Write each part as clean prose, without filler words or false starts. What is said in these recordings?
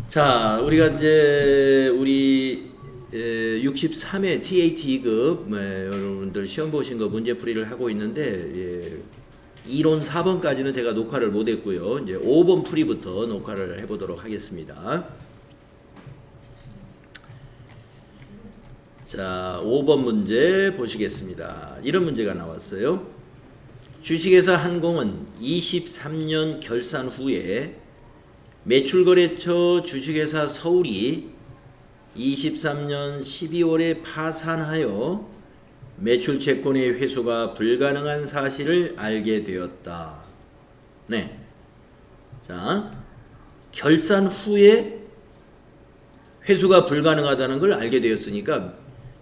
자, 우리가 이제 우리 63회 TAT급 여러분들 시험 보신 거 문제풀이를 하고 있는데 이론 4번까지는 제가 녹화를 못 했고요. 이제 5번 풀이부터 녹화를 해보도록 하겠습니다. 자, 5번 문제 보시겠습니다. 이런 문제가 나왔어요. 주식회사 한공은 23년 결산 후에 매출거래처 주식회사 서울이 23년 12월에 파산하여 매출채권의 회수가 불가능한 사실을 알게 되었다. 네. 자, 결산 후에 회수가 불가능하다는 걸 알게 되었으니까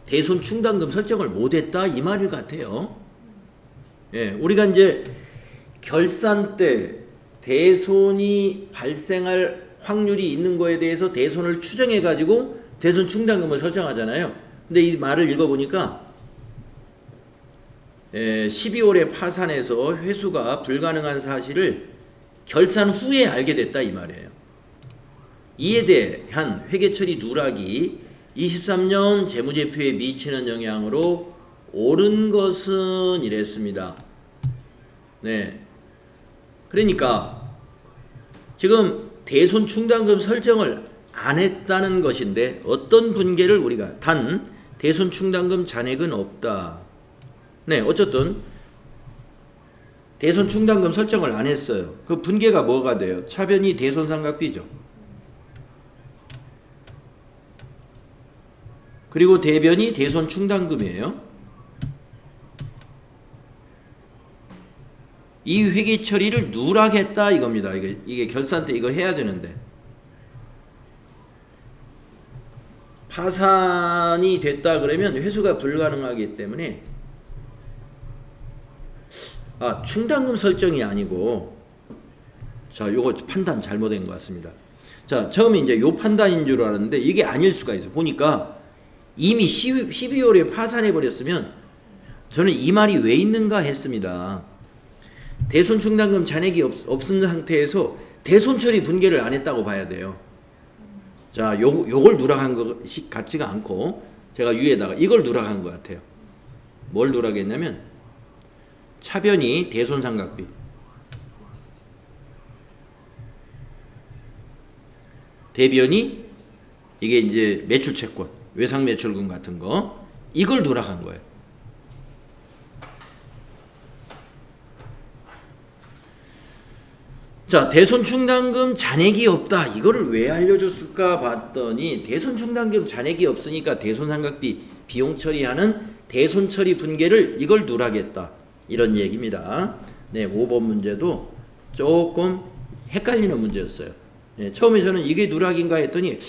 대손 충당금 설정을 못했다 이 말일 같아요. 예, 우리가 이제 결산 때 대손이 발생할 확률이 있는 거에 대해서 대손을 추정해 가지고 대손 충당금을 설정하잖아요. 근데 이 말을 읽어보니까 12월에 파산해서 회수가 불가능한 사실을 결산 후에 알게 됐다 이 말이에요. 이에 대한 회계처리 누락이 23년 재무제표에 미치는 영향으로 옳은 것은 이랬습니다. 네. 그러니까 지금 대손 충당금 설정을 안 했다는 것인데 어떤 분계를 우리가 단 대손 충당금 잔액은 없다. 네, 어쨌든 대손 충당금 설정을 안 했어요. 그 분계가 뭐가 돼요? 차변이 대손 삼각비죠. 그리고 대변이 대손 충당금이에요. 이 회계 처리를 누락했다 이겁니다. 이게 결산 때 이거 해야 되는데 파산이 됐다 그러면 회수가 불가능하기 때문에 충당금 설정이 아니고 자 요거 판단 잘못된 것 같습니다. 자 처음에 이제 요 판단인 줄 알았는데 이게 아닐 수가 있어요. 보니까 이미 12월에 파산해 버렸으면 저는 이 말이 왜 있는가 했습니다. 대손 충당금 잔액이 없은 상태에서 대손 처리 분계를 안 했다고 봐야 돼요. 자, 요걸 누락한 것 같지가 않고 제가 위에다가 이걸 누락한 것 같아요. 뭘 누락했냐면 차변이 대손 삼각비, 대변이 이게 이제 매출채권, 외상 매출금 같은 거 이걸 누락한 거예요. 자, 대손 충당금 잔액이 없다. 이거를 왜 알려줬을까 봤더니 대손 충당금 잔액이 없으니까 대손 삼각비 비용 처리하는 대손 처리 분계를 이걸 누락했다. 이런 얘기입니다. 네, 5번 문제도 조금 헷갈리는 문제였어요. 네, 처음에 저는 이게 누락인가 했더니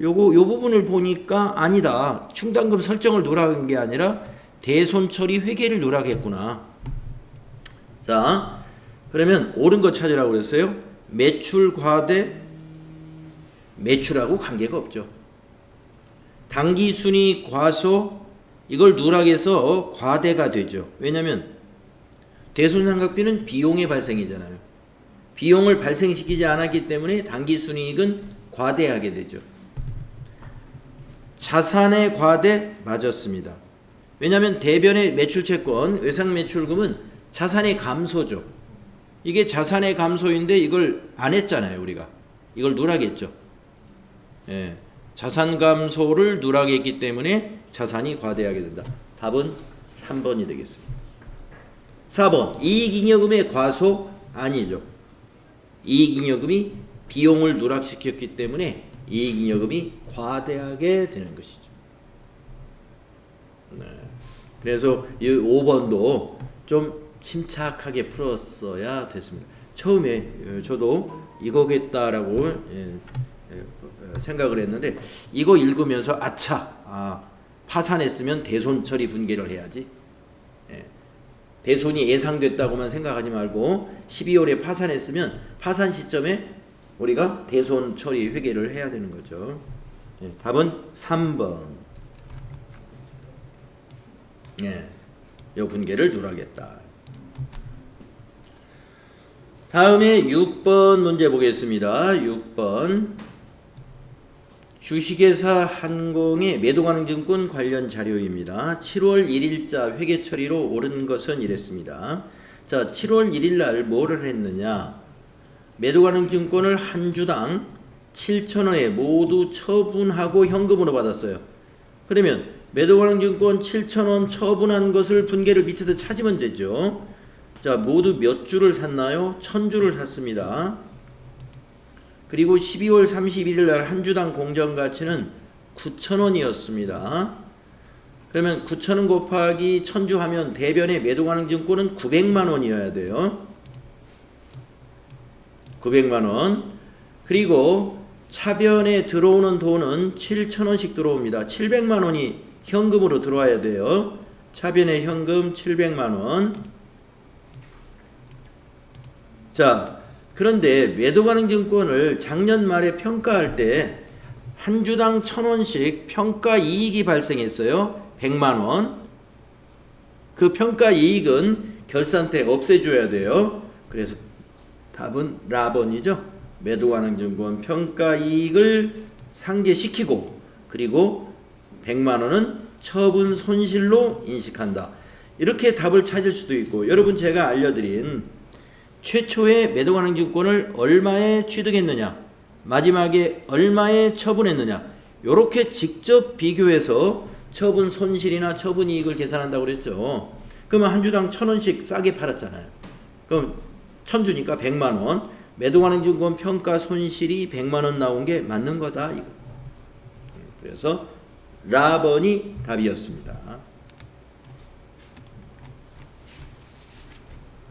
요 부분을 보니까 아니다. 충당금 설정을 누락한 게 아니라 대손 처리 회계를 누락했구나. 자, 그러면 옳은 거 찾으라고 그랬어요. 매출 과대 매출하고 관계가 없죠. 당기순이 과소 이걸 누락해서 과대가 되죠. 왜냐하면 대손삼각비는 비용의 발생이잖아요. 비용을 발생시키지 않았기 때문에 당기순이익은 과대하게 되죠. 자산의 과대 맞았습니다. 왜냐하면 대변의 매출채권 외상매출금은 자산의 감소죠. 이게 자산의 감소인데 이걸 안 했잖아요. 우리가 이걸 누락했죠. 예, 자산 감소를 누락했기 때문에 자산이 과대하게 된다. 답은 3번이 되겠습니다. 4번 이익잉여금의 과소 아니죠. 이익잉여금이 비용을 누락시켰기 때문에 이익잉여금이 과대하게 되는 것이죠. 네. 그래서 이 5번도 좀 침착하게 풀었어야 됐습니다. 처음에 저도 이거겠다라고 생각을 했는데 이거 읽으면서 파산했으면 대손 처리 분계를 해야지. 대손이 예상됐다고만 생각하지 말고 12월에 파산했으면 파산 시점에 우리가 대손 처리 회계를 해야 되는 거죠. 답은 3번. 요 분계를 누락했다. 다음에 6번 문제 보겠습니다. 6번 주식회사 한공의 매도가능증권 관련 자료입니다. 7월 1일자 회계 처리로 옳은 것은 이랬습니다. 자, 7월 1일 날 뭐를 했느냐? 매도가능증권을 한 주당 7,000원에 모두 처분하고 현금으로 받았어요. 그러면 매도가능증권 7,000원 처분한 것을 분계를 밑에서 찾으면 되죠. 자, 모두 몇 주를 샀나요? 1,000주를 샀습니다. 그리고 12월 31일 날 한 주당 공정가치는 9,000원이었습니다. 그러면 9,000원 곱하기 1,000주 하면 대변의 매도가능증권은 900만 원이어야 돼요. 900만 원. 그리고 차변에 들어오는 돈은 7,000원씩 들어옵니다. 700만 원이 현금으로 들어와야 돼요. 차변에 현금 700만 원. 자, 그런데 매도가능증권을 작년 말에 평가할 때 한 주당 1,000원씩 평가 이익이 발생했어요. 100만 원. 그 평가 이익은 결산 때 없애줘야 돼요. 그래서 답은 라번이죠. 매도가능증권 평가 이익을 상계시키고 그리고 100만 원은 처분 손실로 인식한다. 이렇게 답을 찾을 수도 있고, 여러분 제가 알려드린 최초에 매도가능증권을 얼마에 취득했느냐, 마지막에 얼마에 처분했느냐, 이렇게 직접 비교해서 처분 손실이나 처분 이익을 계산한다고 그랬죠. 그러면 한 주당 1,000원씩 싸게 팔았잖아요. 그럼 1,000주니까 100만 원. 매도가능증권 평가 손실이 100만 원 나온 게 맞는 거다, 이거. 그래서 라번이 답이었습니다.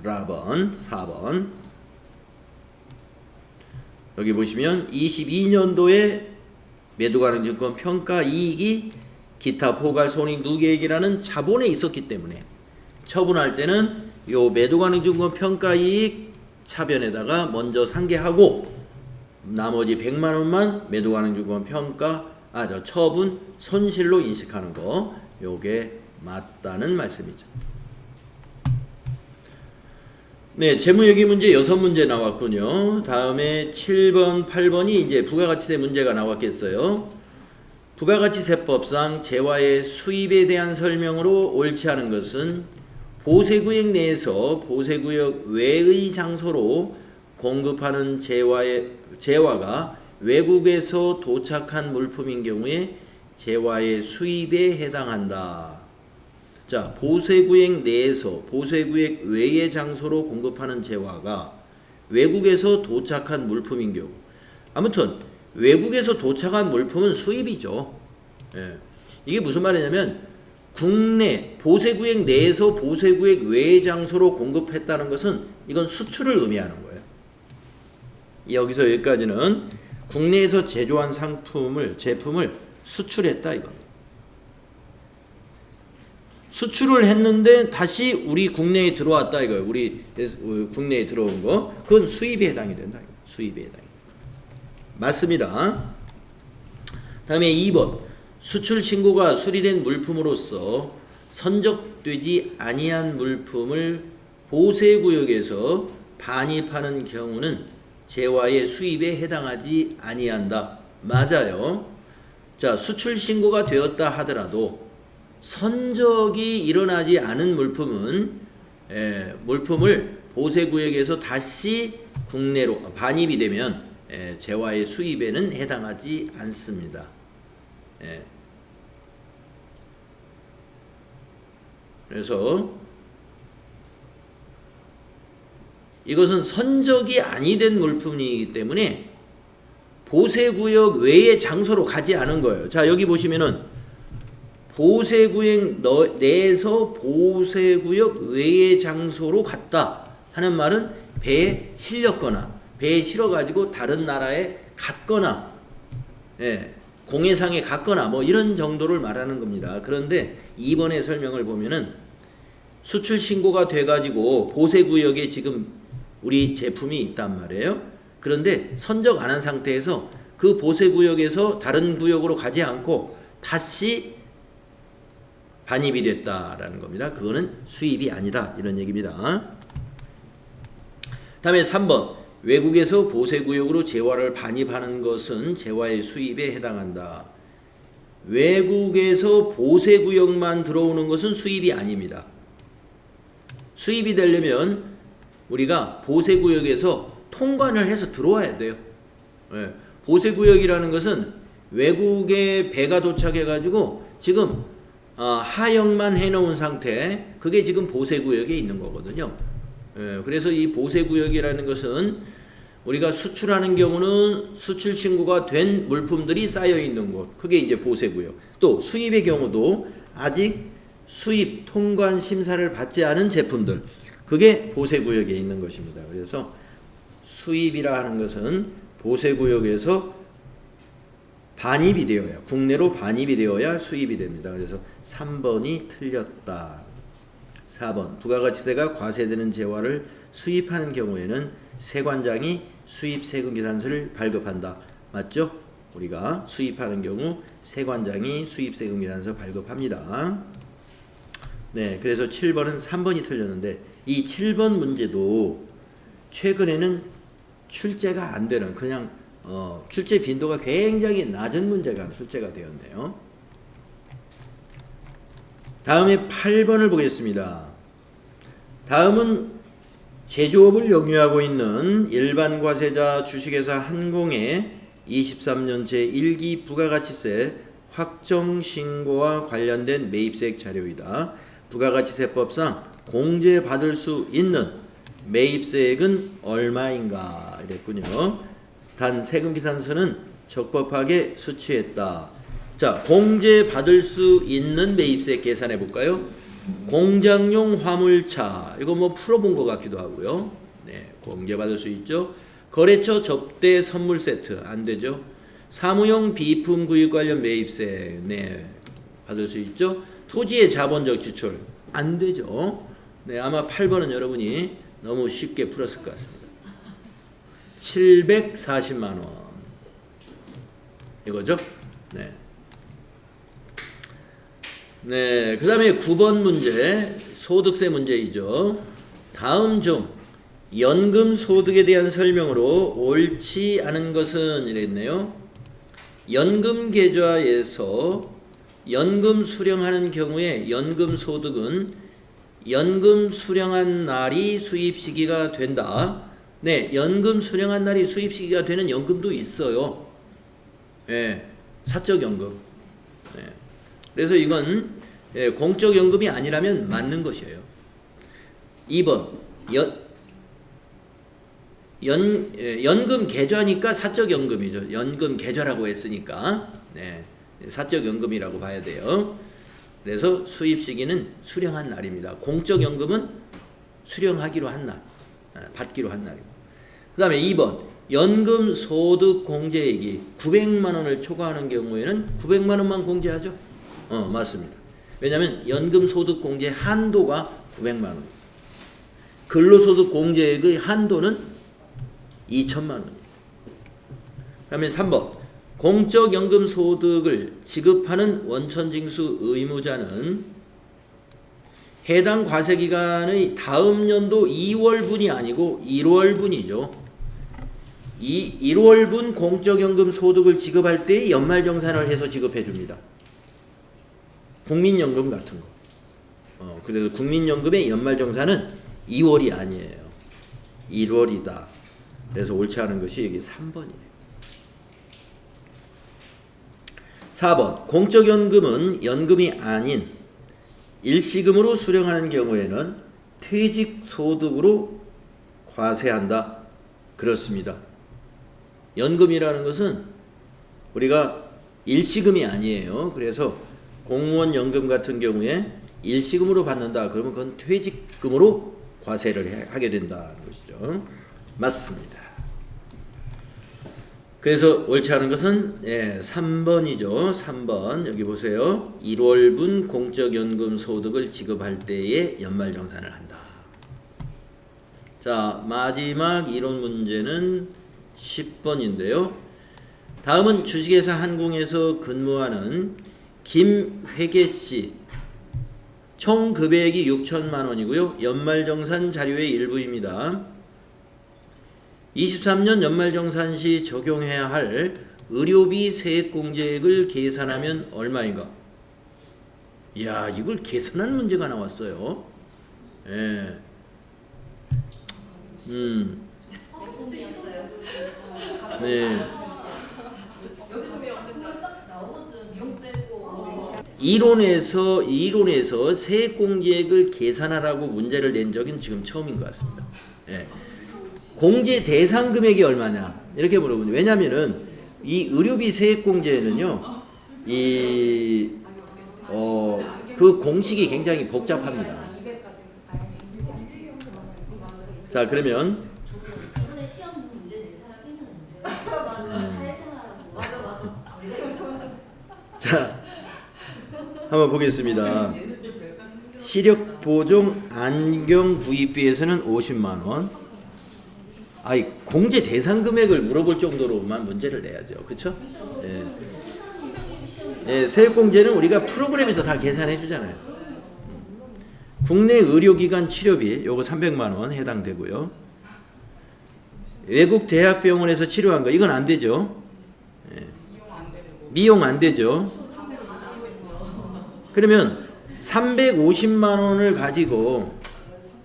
라번 4번. 여기 보시면 22년도에 매도가능증권 평가 이익이 기타 포괄 손익 누계액이라는 자본에 있었기 때문에 처분할 때는 요 매도가능증권 평가 이익 차변에다가 먼저 상계하고 나머지 100만 원만 매도가능증권 평가 처분 손실로 인식하는 거, 요게 맞다는 말씀이죠. 네, 재무회계 문제 6문제 나왔군요. 다음에 7번, 8번이 이제 부가가치세 문제가 나왔겠어요. 부가가치세법상 재화의 수입에 대한 설명으로 옳지 않은 것은 보세구역 내에서 보세구역 외의 장소로 공급하는 재화가 외국에서 도착한 물품인 경우에 재화의 수입에 해당한다. 자, 보세구역 내에서 보세구역 외의 장소로 공급하는 재화가 외국에서 도착한 물품인 경우, 아무튼 외국에서 도착한 물품은 수입이죠. 예. 이게 무슨 말이냐면 국내 보세구역 내에서 보세구역 외의 장소로 공급했다는 것은 이건 수출을 의미하는 거예요. 여기서 여기까지는 국내에서 제조한 제품을 수출했다, 이겁니다. 수출을 했는데 다시 우리 국내에 들어왔다, 이거예요. 우리 국내에 들어온 거, 그건 수입에 해당이 된다. 수입에 해당이. 맞습니다. 다음에 2번. 수출 신고가 수리된 물품으로서 선적되지 아니한 물품을 보세구역에서 반입하는 경우는 재화의 수입에 해당하지 아니한다. 맞아요. 자, 수출 신고가 되었다 하더라도 선적이 일어나지 않은 물품을 보세구역에서 다시 국내로 반입이 되면 재화의 수입에는 해당하지 않습니다. 그래서 이것은 선적이 아니 된 물품이기 때문에 보세구역 외의 장소로 가지 않은 거예요. 자, 여기 보시면은 보세구역 내에서 보세구역 외의 장소로 갔다 하는 말은 배에 실렸거나 배에 실어가지고 다른 나라에 갔거나 공해상에 갔거나 뭐 이런 정도를 말하는 겁니다. 그런데 2번의 설명을 보면은 수출 신고가 돼가지고 보세구역에 지금 우리 제품이 있단 말이에요. 그런데 선적 안 한 상태에서 그 보세구역에서 다른 구역으로 가지 않고 다시 반입이 됐다라는 겁니다. 그거는 수입이 아니다, 이런 얘기입니다. 다음에 3번. 외국에서 보세구역으로 재화를 반입하는 것은 재화의 수입에 해당한다. 외국에서 보세구역만 들어오는 것은 수입이 아닙니다. 수입이 되려면 우리가 보세구역에서 통관을 해서 들어와야 돼요. 예. 보세구역이라는 것은 외국에 배가 도착해가지고 지금 하역만 해놓은 상태, 그게 지금 보세구역에 있는 거거든요. 예. 그래서 이 보세구역이라는 것은 우리가 수출하는 경우는 수출 신고가 된 물품들이 쌓여 있는 곳, 그게 이제 보세구역. 또 수입의 경우도 아직 수입 통관 심사를 받지 않은 제품들, 그게 보세구역에 있는 것입니다. 그래서 수입이라 하는 것은 보세구역에서 반입이 되어야, 국내로 반입이 되어야 수입이 됩니다. 그래서 3번이 틀렸다. 4번, 부가가치세가 과세되는 재화를 수입하는 경우에는 세관장이 수입세금계산서를 발급한다. 맞죠? 우리가 수입하는 경우 세관장이 수입세금계산서 발급합니다. 네, 그래서 7번은 3번이 틀렸는데, 이 7번 문제도 최근에는 출제가 안 되는, 그냥 출제 빈도가 굉장히 낮은 문제가 출제가 되었네요. 다음에 8번을 보겠습니다. 다음은 제조업을 영유하고 있는 일반 과세자 주식회사 한공의 23년 제1기 부가가치세 확정신고와 관련된 매입세액 자료이다. 부가가치세법상 공제받을 수 있는 매입세액은 얼마인가 이랬군요. 단 세금계산서는 적법하게 수취했다. 자, 공제받을 수 있는 매입세액 계산해 볼까요? 공장용 화물차, 이거 뭐 풀어본 것 같기도 하고요. 네, 공제받을 수 있죠. 거래처 접대 선물 세트 안 되죠. 사무용 비품 구입 관련 매입세, 네, 받을 수 있죠. 토지의 자본적 지출 안 되죠. 네, 아마 8번은 여러분이 너무 쉽게 풀었을 것 같습니다. 740만 원 이거죠. 네. 네, 그 다음에 9번 문제, 소득세 문제이죠. 다음 중 연금 소득에 대한 설명으로 옳지 않은 것은 이랬네요. 연금 계좌에서 연금 수령하는 경우에 연금 소득은 연금 수령한 날이 수입 시기가 된다. 네, 연금 수령한 날이 수입 시기가 되는 연금도 있어요. 네, 사적 연금. 네. 그래서 이건 공적 연금이 아니라면 맞는 것이에요. 2번 연금 계좌니까 사적 연금이죠. 연금 계좌라고 했으니까 네, 사적 연금이라고 봐야 돼요. 그래서 수입 시기는 수령한 날입니다. 공적 연금은 수령하기로 한 날, 받기로 한 날이고. 그 다음에 2번 연금 소득 공제액이 900만 원을 초과하는 경우에는 900만 원만 공제하죠. 맞습니다. 왜냐하면 연금 소득 공제 한도가 900만 원. 근로소득 공제액의 한도는 2천만 원입니다. 그다음에 3번 공적 연금 소득을 지급하는 원천징수 의무자는 해당 과세기간의 다음 연도 2월분이 아니고 1월분이죠. 이 1월분 공적연금 소득을 지급할 때 연말정산을 해서 지급해 줍니다. 국민연금 같은 거. 그래서 국민연금의 연말정산은 2월이 아니에요. 1월이다. 그래서 옳지 않은 것이 여기 3번이에요. 4번 공적연금은 연금이 아닌 일시금으로 수령하는 경우에는 퇴직소득으로 과세한다. 그렇습니다. 연금이라는 것은 우리가 일시금이 아니에요. 그래서 공무원 연금 같은 경우에 일시금으로 받는다. 그러면 그건 퇴직금으로 과세를 하게 된다는 것이죠. 맞습니다. 그래서 옳지 않은 것은 3번이죠. 3번 여기 보세요. 1월분 공적연금 소득을 지급할 때에 연말정산을 한다. 자, 마지막 이론 문제는 10번인데요. 다음은 주식회사 한공에서 근무하는 김회계씨. 총 금액이 6천만 원이고요. 연말정산 자료의 일부입니다. 23년 연말정산 시 적용해야 할 의료비 세액공제액을 계산하면 얼마인가? 이야, 이걸 계산한 문제가 나왔어요. 예. 네. 이론에서 세액공제액을 계산하라고 문제를 낸 적은 지금 처음인 것 같습니다. 예. 공제 대상 금액이 얼마냐 이렇게 물어보죠. 왜냐하면은 이 의료비 세액공제는요, 그 공식이 굉장히 복잡합니다. 자, 그러면 자, 한번 보겠습니다. 시력보정 안경 구입비에서는 50만 원. 아이, 공제 대상 금액을 물어볼 정도로만 문제를 내야죠. 그렇죠? 예. 예, 세액공제는 우리가 프로그램에서 다 계산해 주잖아요. 국내 의료기관 치료비 요거 300만 원 해당되고요. 외국 대학병원에서 치료한 거 이건 안 되죠. 예. 미용 안 되죠. 그러면 350만 원을 가지고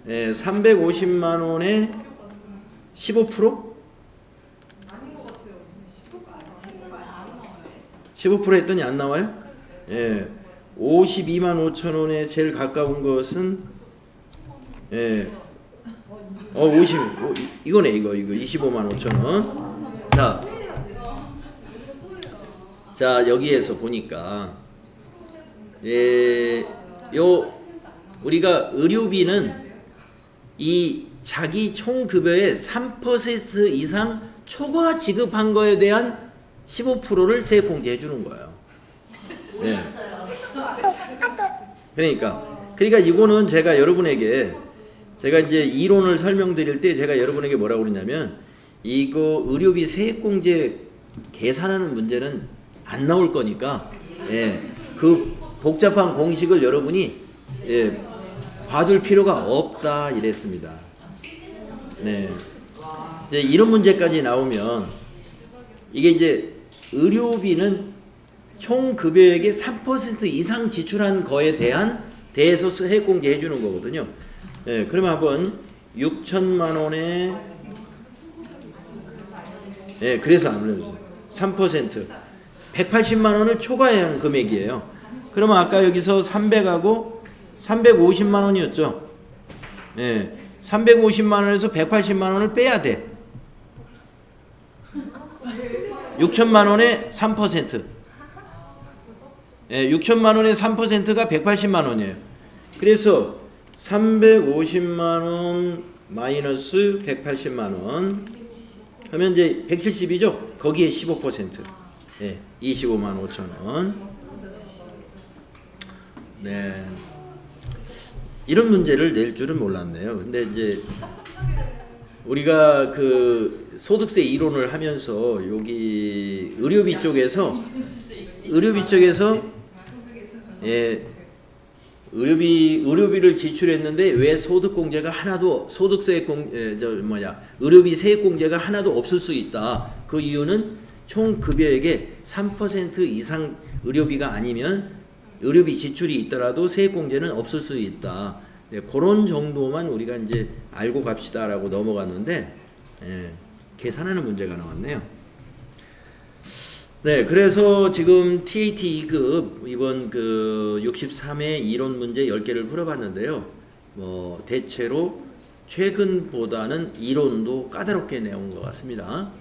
350만 원에 15%? 15% 했더니 안 나와요? 예. 52만 5천 원에 제일 가까운 것은 50 이거 25만 5천 원. 자, 여기에서 보니까 우리가 의료비는 이 자기 총 급여의 3% 이상 초과 지급한 거에 대한 15%를 세액공제해 주는 거예요. 네. 그러니까 이거는 제가 이제 이론을 설명드릴 때 제가 여러분에게 뭐라고 그러냐면, 이거 의료비 세액공제 계산하는 문제는 안 나올 거니까 그 복잡한 공식을 여러분이 봐둘 필요가 없다 이랬습니다. 네. 이제 이런 문제까지 나오면 이게 이제 의료비는 총 급여액의 3% 이상 지출한 거에 대해서 세액공제 해주는 거거든요. 네. 그러면 한번 6천만 원에 그래서 아무래도 3% 180만 원을 초과한 금액이에요. 그러면 아까 여기서 300하고 350만 원이었죠. 350만 원에서 180만 원을 빼야 돼. 6천만 원에 3%. 6천만 원의 3%가 180만 원이에요. 그래서 350만 원 마이너스 180만 원 하면 이제 170이죠. 거기에 15%. 25만 5천 원. 네. 이런 문제를 낼 줄은 몰랐네요. 근데 이제 우리가 그 소득세 이론을 하면서 여기 의료비 쪽에서 의료비를 지출했는데 왜 소득공제가 하나도 의료비 세액공제가 하나도 없을 수 있다. 그 이유는 총 급여액의 3% 이상 의료비가 아니면 의료비 지출이 있더라도 세액공제는 없을 수 있다. 그런 정도만 우리가 이제 알고 갑시다라고 넘어갔는데 계산하는 문제가 나왔네요. 네, 그래서 지금 TAT 2급 이번 그 63회 이론 문제 10개를 풀어봤는데요. 대체로 최근보다는 이론도 까다롭게 내온 것 같습니다.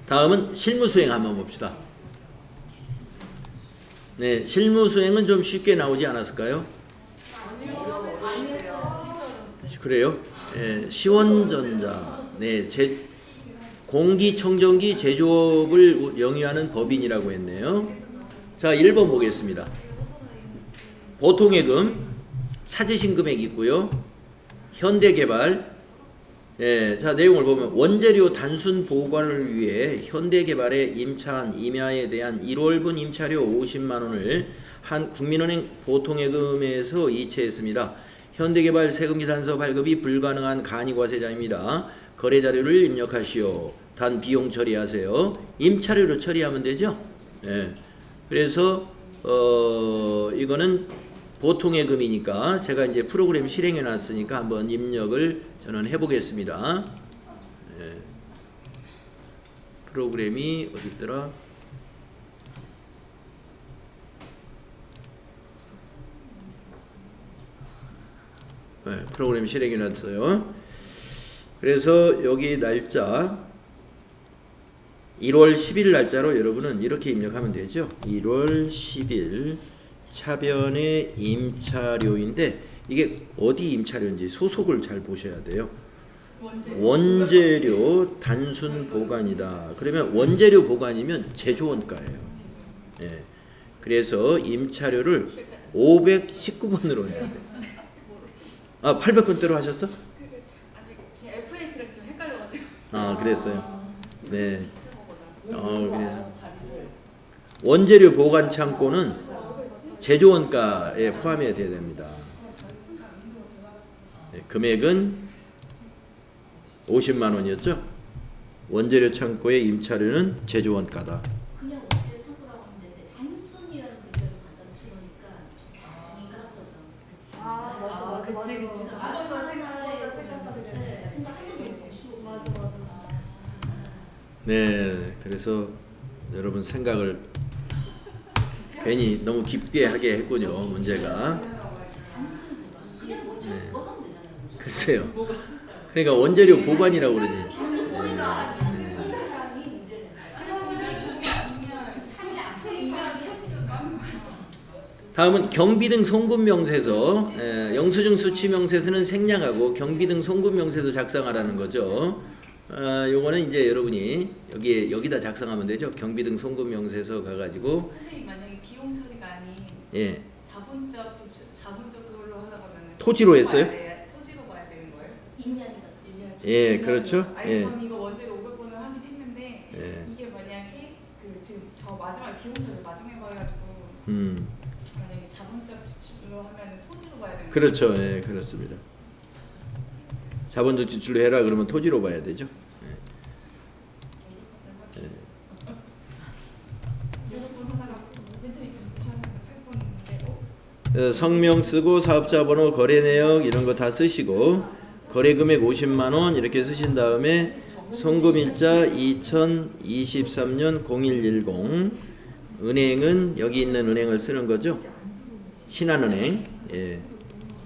다음은 실무 수행 한번 봅시다. 네, 실무 수행은 좀 쉽게 나오지 않았을까요? 그래요? 시원전자, 공기청정기 제조업을 영위하는 법인이라고 했네요. 자, 1번 보겠습니다. 보통예금 찾으신 금액 있고요. 현대개발 예, 자 내용을 보면 원재료 단순 보관을 위해 현대개발의 임차한 임야에 대한 1월분 임차료 50만 원을 한 국민은행 보통예금에서 이체했습니다. 현대개발 세금계산서 발급이 불가능한 간이과세자입니다. 거래자료를 입력하시오. 단 비용 처리하세요. 임차료로 처리하면 되죠. 예, 그래서 이거는 보통예금이니까 제가 이제 프로그램 실행해 놨으니까 한번 입력을 저는 해보겠습니다. 예. 프로그램이 어디 있더라? 네, 프로그램 실행해 놨어요. 그래서 여기 날짜 1월 10일 날짜로 여러분은 이렇게 입력하면 되죠. 1월 10일 차변의 임차료인데 이게 어디 임차료인지 소속을 잘 보셔야 돼요. 원재료 단순 보관이다. 그러면 원재료 보관이면 제조원가예요. 예. 그래서 임차료를 519번으로 해야 돼. 아, 800번대로 하셨어? 아니, F8랑 좀 헷갈려가지고. 아, 그랬어요. 네. 그래서 원재료 보관 창고는 제조원가에 포함해야 돼야 됩니다. 네, 금액은 50만 원이었죠. 원재료 창고의 임차료는 제조원가다. 그냥 원재료 창고라고 하면 되는데 단순이라는 글자로 갖다 붙여놓으니까 굉장히 까먹어져. 그치. 한 번 더 생각하면 좀 보시고. 맞아. 네, 그래서 여러분 생각을 괜히 너무 깊게 하게 했군요. 문제가. 네. 글쎄요. 그러니까 원재료 보관이라고 그러지. 다음은 경비등 송금명세서. 영수증 수취명세서는 생략하고 경비등 송금명세서 작성하라는 거죠. 요거는 이제 여러분이 여기다 작성하면 되죠. 경비등 송금명세서 가가지고. 선생님 만약에 비용 처리가 아닌 예. 자본적 그걸로 하다 보면 토지로 했어요? 토지로 봐야 되는 거예요? 임야니까. 예, 그렇죠. 아니 예. 전 이거 원재료 500번을 하긴 했는데 예. 이게 만약에 그 지금 저 마지막 비용 처리 마지막에 봐가지고 만약에 자본적 지출로 하면 토지로 봐야 되는 거예요? 그렇죠. 예, 그렇습니다. 자본적 지출로 해라 그러면 토지로 봐야 되죠. 예. 500번 하다가 맨 처음에 하는데 8번인데 그래서 성명 쓰고 사업자 번호, 거래 내역 이런 거 다 쓰시고 거래 금액 50만 원 이렇게 쓰신 다음에 송금일자 2023년 0110 은행은 여기 있는 은행을 쓰는 거죠. 신한은행. 예.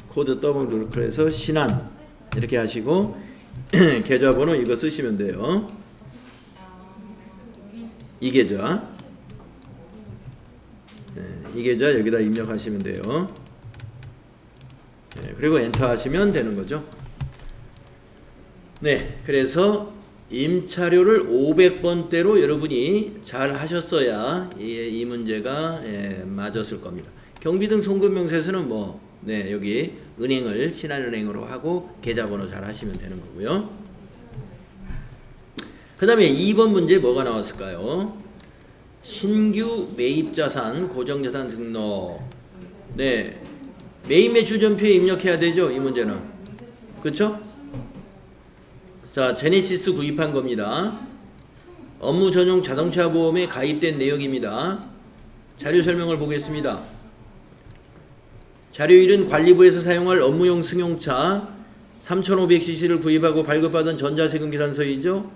코드 더블 클릭해서 신한 이렇게 하시고 계좌번호 이거 쓰시면 돼요. 이 계좌. 이 계좌 여기다 입력하시면 돼요. 그리고 엔터 하시면 되는 거죠. 네, 그래서 임차료를 500번대로 여러분이 잘 하셨어야 이 문제가 맞았을 겁니다. 경비등 송금명세서는 여기 은행을 신한은행으로 하고 계좌번호 잘 하시면 되는 거고요. 그 다음에 2번 문제 뭐가 나왔을까요? 신규 매입자산, 고정자산 등록. 네, 매입 매출 전표에 입력해야 되죠. 이 문제는. 그렇죠? 자, 제네시스 구입한 겁니다. 업무 전용 자동차 보험에 가입된 내역입니다. 자료 설명을 보겠습니다. 자료일은 관리부에서 사용할 업무용 승용차 3500cc를 구입하고 발급받은 전자세금 계산서이죠.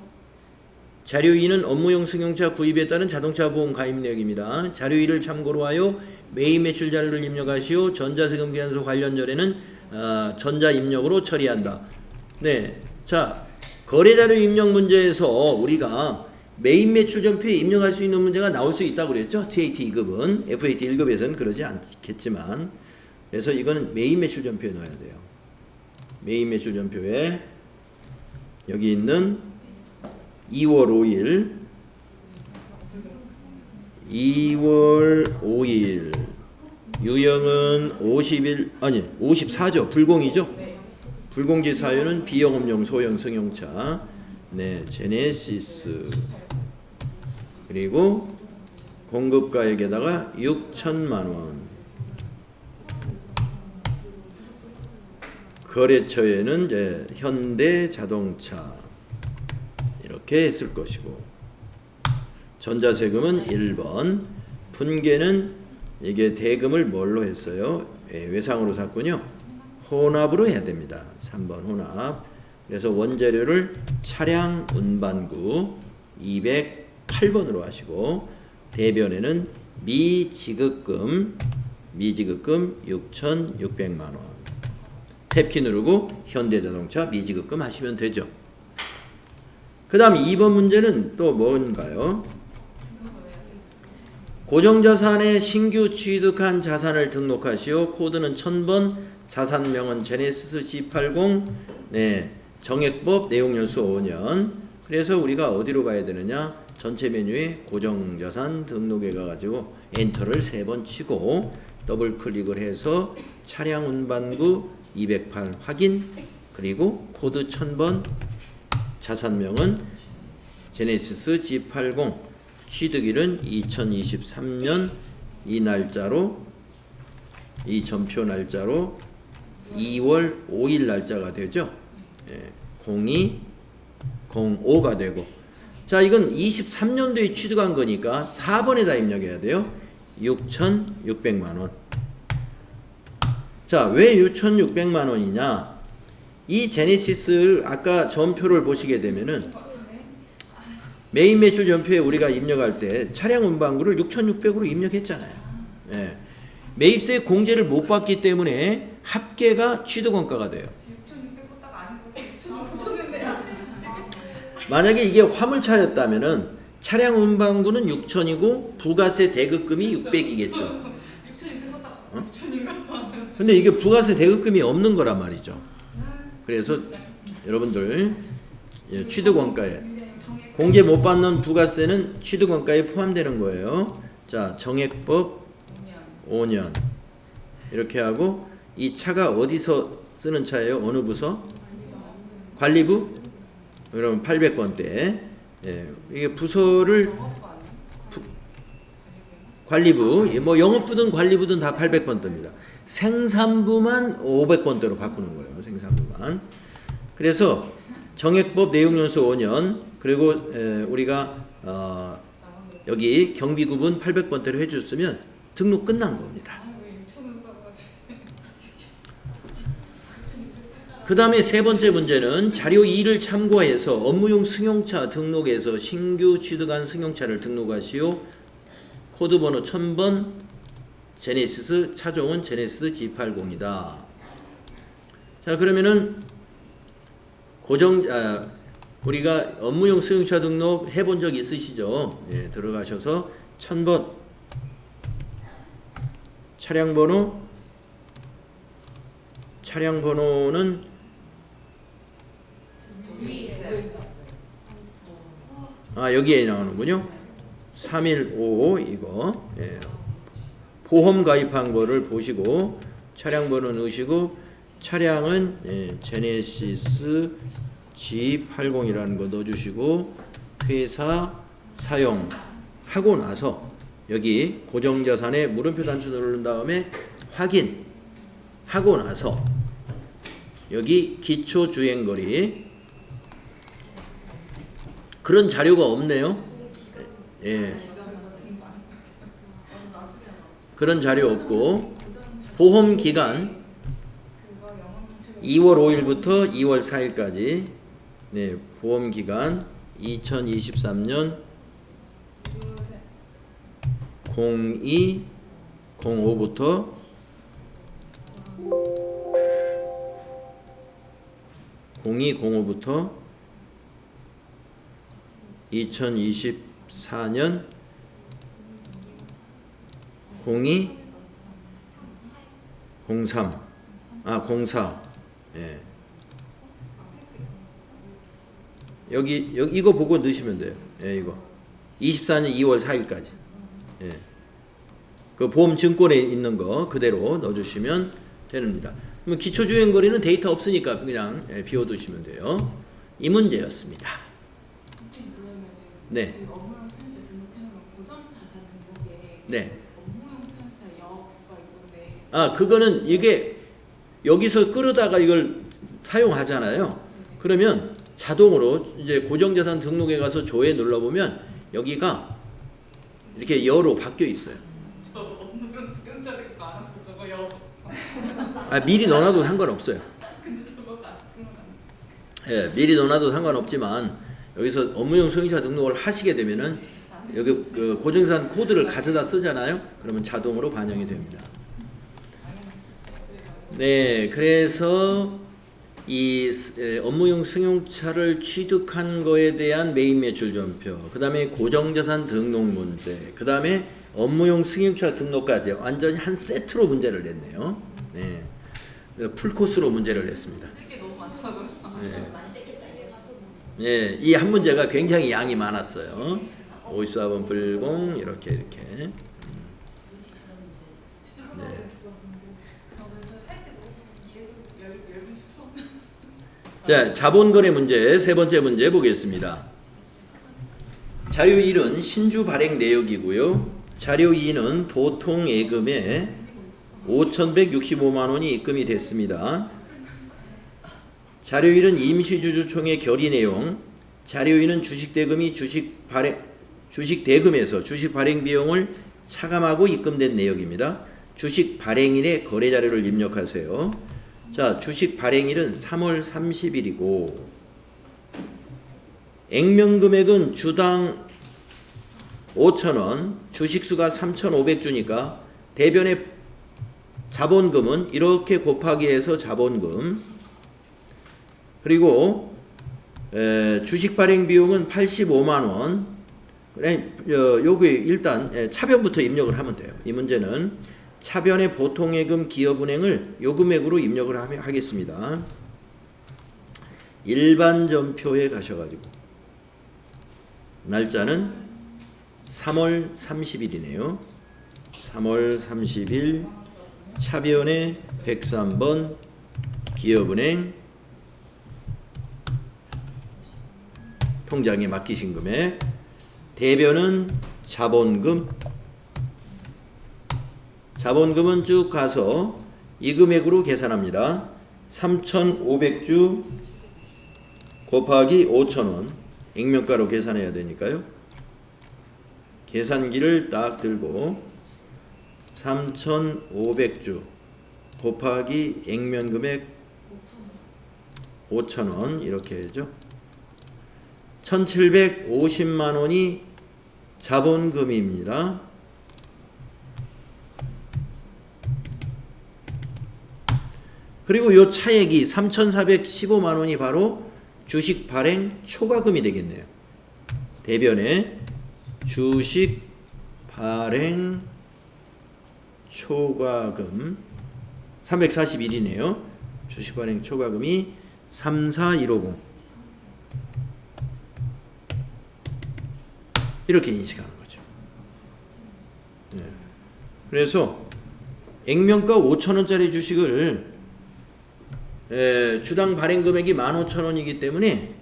자료 2는 업무용 승용차 구입에 따른 자동차 보험 가입 내역입니다. 자료 2를 참고로 하여 매입 매출 자료를 입력하시오. 전자세금 계산서 관련 자료는 전자 입력으로 처리한다. 네, 자 거래자료 입력 문제에서 우리가 매입 매출 전표에 입력할 수 있는 문제가 나올 수 있다고 그랬죠. TAT 2급은 FAT 1급에서는 그러지 않겠지만, 그래서 이거는 매입 매출 전표에 넣어야 돼요. 매입 매출 전표에 여기 있는 2월 5일 유형은 50일 아니 54죠. 불공이죠. 불공지 사유는 비영업용 소형 승용차. 네, 제네시스. 그리고 공급가액에다가 6천만 원. 거래처에는 이제 현대자동차 이렇게 했을 것이고, 전자세금은 1번, 분계는 이게 대금을 뭘로 했어요? 외상으로 샀군요. 혼합으로 해야 됩니다. 3번 혼합. 그래서 원재료를 차량 운반구 208번으로 하시고, 대변에는 미지급금 6,600만 원. 탭키 누르고 현대자동차 미지급금 하시면 되죠. 그 다음 2번 문제는 또 뭔가요? 고정자산에 신규 취득한 자산을 등록하시오. 코드는 1000번, 자산명은 제네시스 G80, 네, 정액법, 내용연수 5년. 그래서 우리가 어디로 가야 되느냐? 전체 메뉴에 고정자산 등록에 가가지고 엔터를 3번 치고 더블 클릭을 해서 차량 운반구 208 확인, 그리고 코드 1000번, 자산명은 제네시스 G80, 취득일은 2023년 이 날짜로, 이 전표 날짜로 2월 5일 날짜가 되죠. 0205가 되고, 자, 이건 23년도에 취득한 거니까 4번에다 입력해야 돼요. 6,600만 원. 자, 왜 6,600만 원이냐? 이 제네시스를 아까 전표를 보시게 되면은 메인 매출 전표에 우리가 입력할 때 차량 운반구를 6,600으로 입력했잖아요. 예. 매입세 공제를 못 받기 때문에 합계가 취득원가가 돼요. 6,600 썼다가 아니고 6,600 쳤는데요. 만약에 이게 화물차였다면은 차량 운반구는 6,000이고 부가세 대급금이 600이겠죠. 6,600 썼다가 6,000인가? 근데 이게 부가세 대급금이 없는 거란 말이죠. 그래서 여러분들 취득원가에 공제 못 받는 부가세는 취득원가에 포함되는 거예요. 자, 정액법 5년 이렇게 하고, 이 차가 어디서 쓰는 차예요? 어느 부서? 관리부? 그러면 800번대. 예, 이게 부서를 관리부, 뭐 영업부든 관리부든 다 800번대입니다. 생산부만 500번대로 바꾸는 거예요. 생산부만. 그래서 정액법 내용연수 5년, 그리고 우리가 여기 경비구분 800번대로 해줬으면 등록 끝난 겁니다. 그 다음에 세 번째 문제는 자료 2를 참고해서 업무용 승용차 등록에서 신규 취득한 승용차를 등록하시오. 코드번호 1000번, 제네시스, 차종은 제네시스 G80이다. 자, 그러면은 우리가 업무용 승용차 등록 해본 적 있으시죠? 예, 들어가셔서 1000번 차량번호는 여기에 나오는군요. 3155 이거. 예. 보험 가입한 거를 보시고 차량번호 넣으시고, 차량은 제네시스 G80이라는 거 넣어주시고, 회사 사용하고 나서 여기 고정자산에 물음표 단추 누른 다음에 확인하고 나서 여기 기초주행거리, 그런 자료가 없네요. 예. 그런 자료 없고, 보험기간 2월 5일부터 2월 4일까지, 네, 보험기간 2023년 0205부터 2024년 04. 예. 여기 이거 보고 넣으시면 돼요. 예, 이거 24년 2월 4일까지. 예. 그 보험 증권에 있는 거 그대로 넣어주시면 됩니다. 그럼 기초 주행 거리는 데이터 없으니까 그냥 비워두시면 돼요. 이 문제였습니다. 선생님 그러면은 네. 그 업무용 수용자 등록해놓으면 고정자산 등록에 네. 업무용 수용자 여부가 있던데. 아, 그거는 이게 여기서 끌어다가 이걸 사용하잖아요. 그러면 자동으로 이제 고정자산 등록에 가서 조회 눌러보면 여기가 이렇게 여로 바뀌어 있어요. 저 업무용 수용자 등록 안 하고 저거 여. 아, 미리 넣어놔도 상관없어요. 근데 저거가 안 등록 안 돼. 예, 미리 넣어놔도 상관없지만 여기서 업무용 수용자 등록을 하시게 되면은 여기 그 고정자산 코드를 가져다 쓰잖아요. 그러면 자동으로 반영이 됩니다. 네, 그래서 이 업무용 승용차를 취득한 거에 대한 매입 매출 전표, 그 다음에 고정자산 등록 문제, 그 다음에 업무용 승용차 등록까지 완전히 한 세트로 문제를 냈네요. 네, 풀코스로 문제를 냈습니다. 쓸게 너무 많다고요. 네. 많이 뺐겠다 이게 가서. 네, 이 한 문제가 굉장히 양이 많았어요. 54번 불공 이렇게. 진짜 네. 저 그래서 할 때 너무 이해도 열분 주서. 자, 자본거래 문제 세 번째 문제 보겠습니다. 자료 1은 신주 발행 내역이고요. 자료 2는 보통 예금에 5,165만 원이 입금이 됐습니다. 자료 1은 임시주주총회 결의 내용, 자료 2는 주식대금에서 주식 발행 비용을 차감하고 입금된 내역입니다. 주식 발행일의 거래 자료를 입력하세요. 자, 주식 발행일은 3월 30일이고 액면 금액은 주당 5,000원, 주식수가 3,500주니까 대변의 자본금은 이렇게 곱하기 해서 자본금, 그리고 주식 발행 비용은 85만원. 여기 일단 차변부터 입력을 하면 돼요. 이 문제는 차변의 보통예금 기업은행을 요 금액으로 입력을 하겠습니다. 일반 전표에 가셔가지고 날짜는 3월 30일이네요. 3월 30일 차변의 103번 기업은행 통장에 맡기신 금액, 대변은 자본금, 자본금은 쭉 가서 이 금액으로 계산합니다. 3,500주 곱하기 5,000원, 액면가로 계산해야 되니까요. 계산기를 딱 들고 3,500주 곱하기 액면금액 5,000원 이렇게 해야죠. 1,750만 원이 자본금입니다. 그리고 요 차액이 3,415만 원이 바로 주식 발행 초과금이 되겠네요. 대변에 주식 발행 초과금 341이네요. 주식 발행 초과금이 34150 이렇게 인식하는 거죠. 네. 그래서 액면가 5,000원짜리 주식을 주당 발행 금액이 15,000원이기 때문에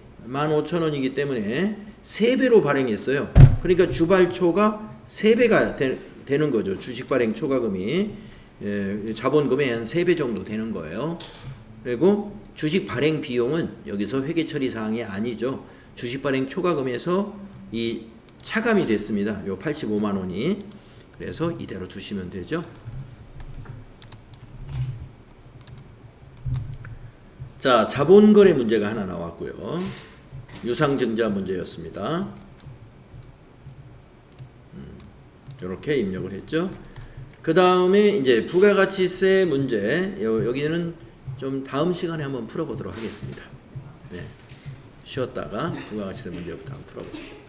3배로 발행했어요. 그러니까 주발초가 3배가 되는 거죠. 주식 발행 초과금이 자본금의 한 3배 정도 되는 거예요. 그리고 주식 발행 비용은 여기서 회계 처리 사항이 아니죠. 주식 발행 초과금에서 이 차감이 됐습니다. 요 85만 원이. 그래서 이대로 두시면 되죠. 자, 자본거래 문제가 하나 나왔고요. 유상증자 문제였습니다. 이렇게 입력을 했죠. 그 다음에 이제 부가가치세 문제, 여기는 좀 다음 시간에 한번 풀어보도록 하겠습니다. 네. 쉬었다가 부가가치세 문제부터 한번 풀어볼게요.